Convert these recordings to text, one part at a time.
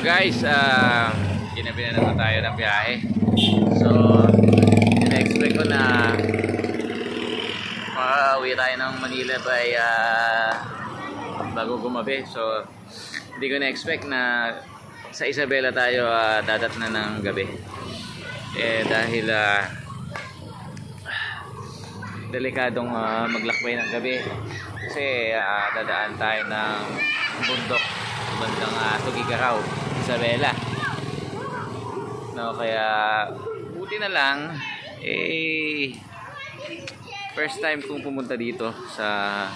Guys, ginabi na naman tayo ng biyahe. So, in-expect ko na makauwi tayo ng Manila by bago gumabi. So, hindi ko na-expect na sa Isabela tayo dadat na ng gabi. Dahil delikadong maglakbay ng gabi. Kasi dadaan tayo ng bundok bandang Tugigaraw, Isabela. No, kaya buti na lang first time kong pumunta dito sa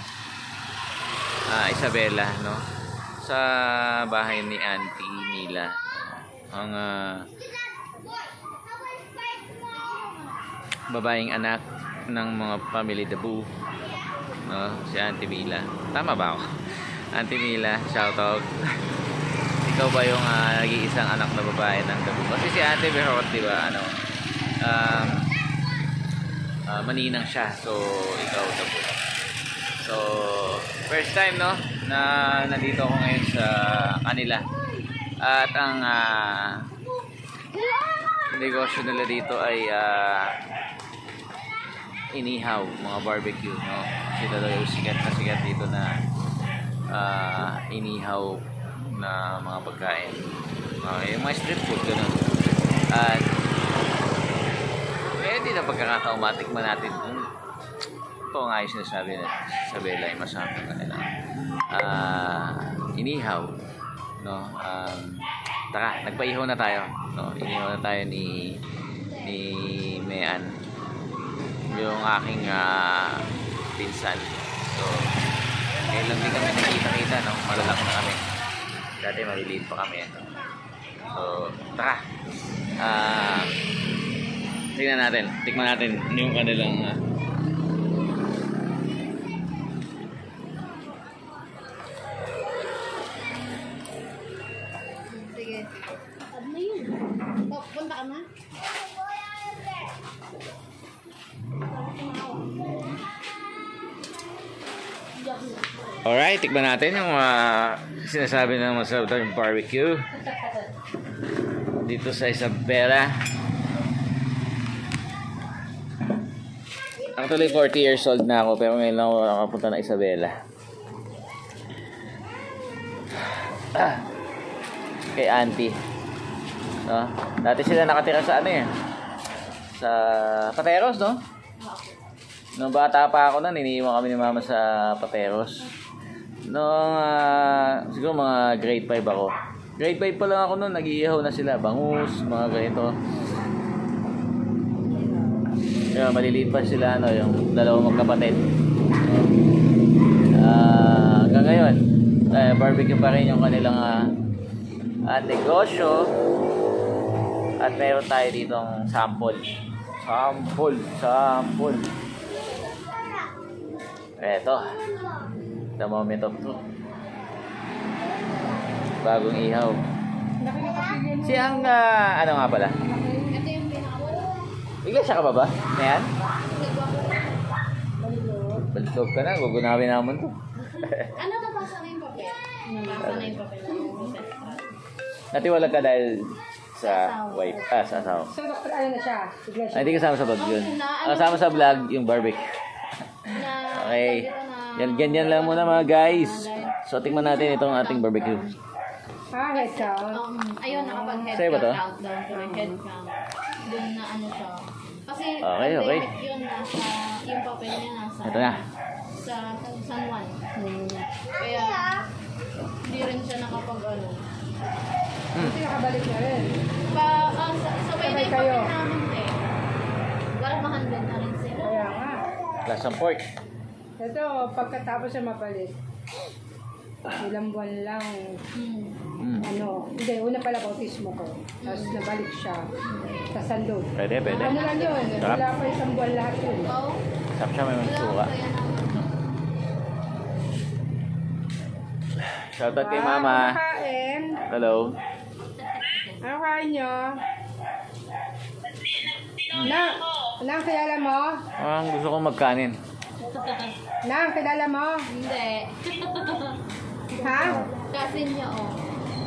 Isabela, no, sa bahay ni Auntie Mila, ang babaeng anak ng mga family Dabu, no, si Auntie Mila. Tama ba ako? Auntie Mila, shoutout. Ikaw ba yung nag-iisang anak na babae ng Dabu? Kasi si Ate Berhot, di ba, maninang siya. So, ikaw Dabu. So, first time, no, na nandito ako ngayon sa kanila. At ang negosyo nila dito ay inihaw, mga barbecue, no. Sila daw yung sikat dito na inihaw na mga pagkain, yung mga street food, gano'n. At hindi na pagkakataon matikman natin kung ito nga yung sinasabi na Isabela ay masarap na kanilang inihaw, no. Tara, nagpaihaw na tayo, no. Inihaw na tayo ni Mean, yung aking pinsan. So, ngayon lang din kami nakita-kita, no? Malalaki na kami. Dati maliliit pa kami. So, tara. Tikman natin yung kanilang sige. Ano yun? Punta ka na? alright, tikman natin yung sinasabi ng masarap tayong barbecue dito sa Isabela. Actually 40 years old na ako, pero ngayon lang ako nakapunta na Isabela. Kay Auntie, no? Dati sila nakatira sa sa Pateros, no? Nung bata pa ako nun, iniiwan kami ni mama sa Pateros. Nung siguro mga grade 5 ako. Grade 5 pa lang ako nun, nag-iihaw na sila. Bangus, mga ganito. Kaya maliliit pa sila, yung dalawang magkapatid. Hanggang ngayon, barbecue pa rin yung kanilang negosyo. At meron tayo ditong sample. Eto, the moment of truth. Bagong ihaw. Siyang ano nga pala? Ito yung pinaka. Iglesia ka ba ba? Ayan? Balitlog ka na, gugunawin naman to. Ano nabasa na yung papel? Nabasa na yung papel. Natiwalag ka dahil sa wife, sa asawa. So, ano na siya? Iglesia. Hindi kasama sa vlog yun. Kasama sa vlog yung barbecue. Okay. Ganyan lang muna mga guys. So, tingnan natin itong ating barbecue. Head count. Ayun, nakapag-head Sa'yo ba to? count down to head count. Doon na ano siya. Kasi, Okay. yun nasa, yung papel niya nasa, Ito na. sa San Juan. Kaya, hindi rin siya nakapag-ano. Kasi nakabalik na rin. Sabay na yung kayo. papel namin Garamahan din na rin sila. Kaya nga. Lasang pork. Ito, pagkatapos siya mapalit, ilang buwan lang, hindi, una pala bautismo ko. Tapos nabalik siya. Tapos sandog. Pwede. Ano lang yun? Sarap. Wala pa isang buwan lahat yun. Oo. Sarap siya, may magsuka. Shoutout kay mama. Ano kain? Hello. Ano kain nyo? Nang kilala mo? Ang gusto kong magkanin. Nang kilala mo? Hindi. Ha? Kasi niya, oh.